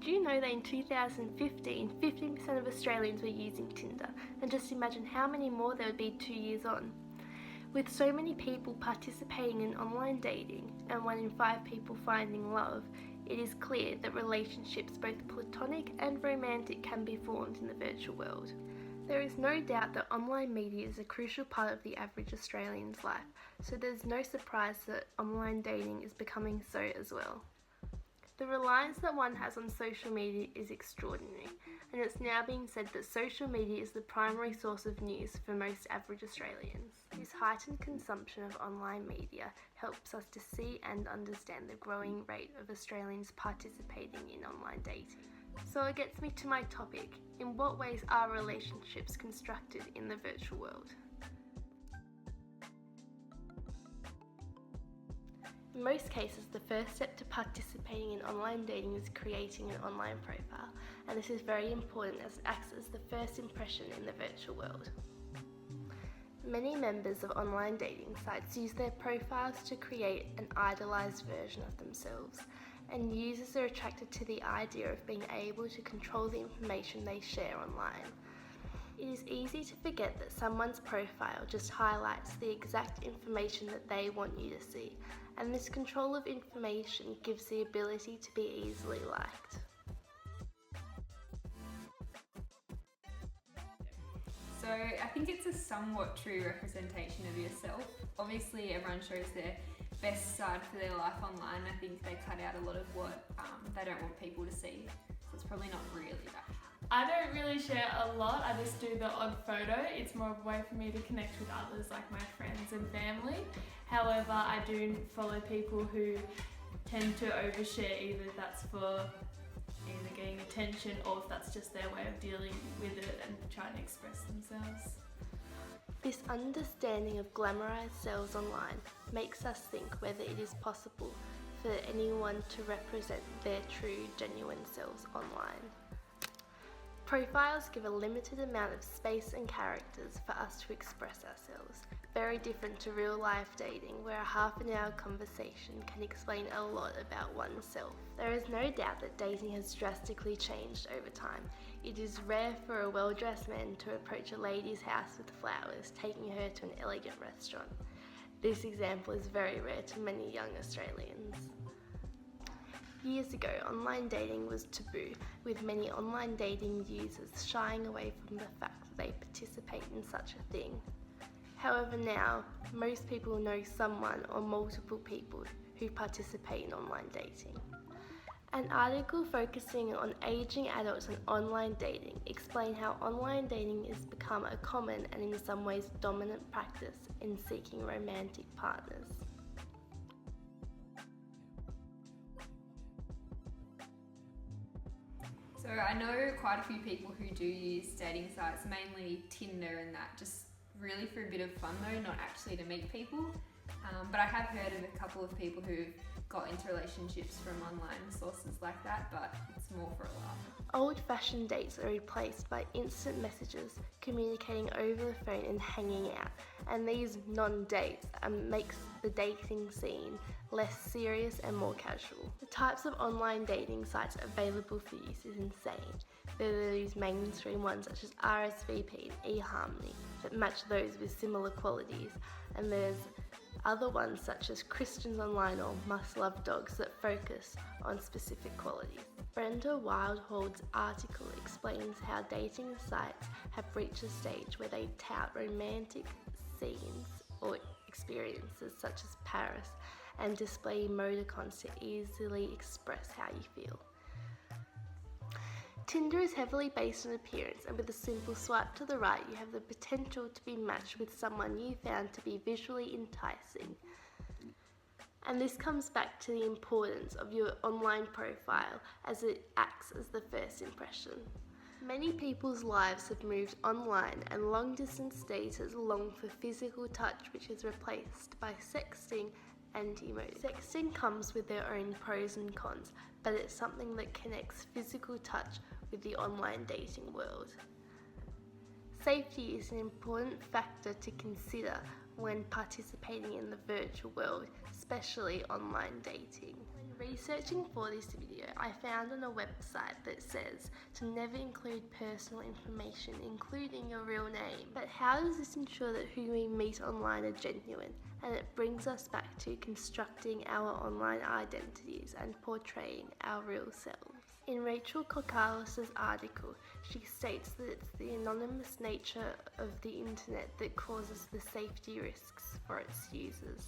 Did you know that in 2015, 15% of Australians were using Tinder? And just imagine how many more there would be 2 years on. With so many people participating in online dating and 1 in 5 people finding love, it is clear that relationships, both platonic and romantic, can be formed in the virtual world. There is no doubt that online media is a crucial part of the average Australian's life, so there's no surprise that online dating is becoming so as well. The reliance that one has on social media is extraordinary, and it's now being said that social media is the primary source of news for most average Australians. This heightened consumption of online media helps us to see and understand the growing rate of Australians participating in online dating. So it gets me to my topic: in what ways are relationships constructed in the virtual world? In most cases, the first step to participating in online dating is creating an online profile, and this is very important as it acts as the first impression in the virtual world. Many members of online dating sites use their profiles to create an idealized version of themselves, and users are attracted to the idea of being able to control the information they share online. It is easy to forget that someone's profile just highlights the exact information that they want you to see, and this control of information gives the ability to be easily liked. So I think it's a somewhat true representation of yourself. Obviously everyone shows their best side for their life online. I think they cut out a lot of what they don't want people to see, so it's probably not really that. I don't really share a lot, I just do the odd photo. It's more of a way for me to connect with others, like my friends and family. However, I do follow people who tend to overshare, either that's for getting attention or if that's just their way of dealing with it and trying to express themselves. This understanding of glamorized selves online makes us think whether it is possible for anyone to represent their true, genuine selves online. Profiles give a limited amount of space and characters for us to express ourselves, very different to real life dating where a half-an-hour conversation can explain a lot about oneself. There is no doubt that dating has drastically changed over time. It is rare for a well-dressed man to approach a lady's house with flowers, taking her to an elegant restaurant. This example is very rare to many young Australians. Years ago, online dating was taboo, with many online dating users shying away from the fact that they participate in such a thing. However, now, most people know someone or multiple people who participate in online dating. An article focusing on aging adults and online dating explained how online dating has become a common and in some ways dominant practice in seeking romantic partners. So I know quite a few people who do use dating sites, mainly Tinder and that, just really for a bit of fun though, not actually to meet people. But I have heard of a couple of people who've got into relationships from online sources like that, but it's more for a laugh. Old-fashioned dates are replaced by instant messages, communicating over the phone and hanging out, and these non-dates makes the dating scene less serious and more casual. The types of online dating sites available for use is insane. There are these mainstream ones such as RSVP and eHarmony that match those with similar qualities, and there's other ones such as Christians Online or Must Love Dogs that focus on specific qualities. Brenda Wiederhold's article explains how dating sites have reached a stage where they tout romantic scenes or experiences such as Paris and display emoticons to easily express how you feel. Tinder is heavily based on appearance, and with a simple swipe to the right you have the potential to be matched with someone you found to be visually enticing. And this comes back to the importance of your online profile as it acts as the first impression. Many people's lives have moved online, and long-distance daters long for physical touch, which is replaced by sexting and emojis. Sexting comes with their own pros and cons, but it's something that connects physical touch with the online dating world. Safety is an important factor to consider when participating in the virtual world, especially online dating. When Researching for this video, I found on a website that says to never include personal information, including your real name. But how does this ensure that who we meet online are genuine? And it brings us back to constructing our online identities and portraying our real selves. In Rachel Cocalis' article, she states that it's the anonymous nature of the internet that causes the safety risks for its users.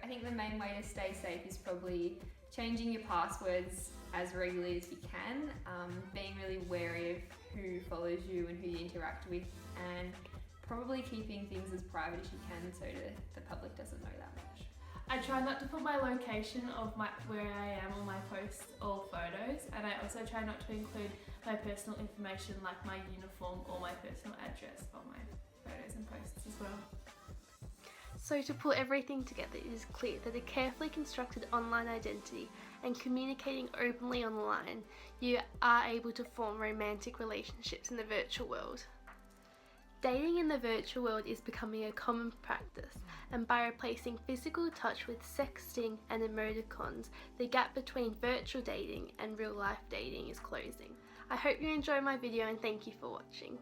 I think the main way to stay safe is probably changing your passwords as regularly as you can, being really wary of who follows you and who you interact with, and probably keeping things as private as you can so the public doesn't know that much. I try not to put my location of where I am on my posts or photos, and I also try not to include my personal information like my uniform or my personal address on my photos and posts as well. So to pull everything together, it is clear that a carefully constructed online identity and communicating openly online, you are able to form romantic relationships in the virtual world. Dating in the virtual world is becoming a common practice, and by replacing physical touch with sexting and emoticons, the gap between virtual dating and real life dating is closing. I hope you enjoyed my video and thank you for watching.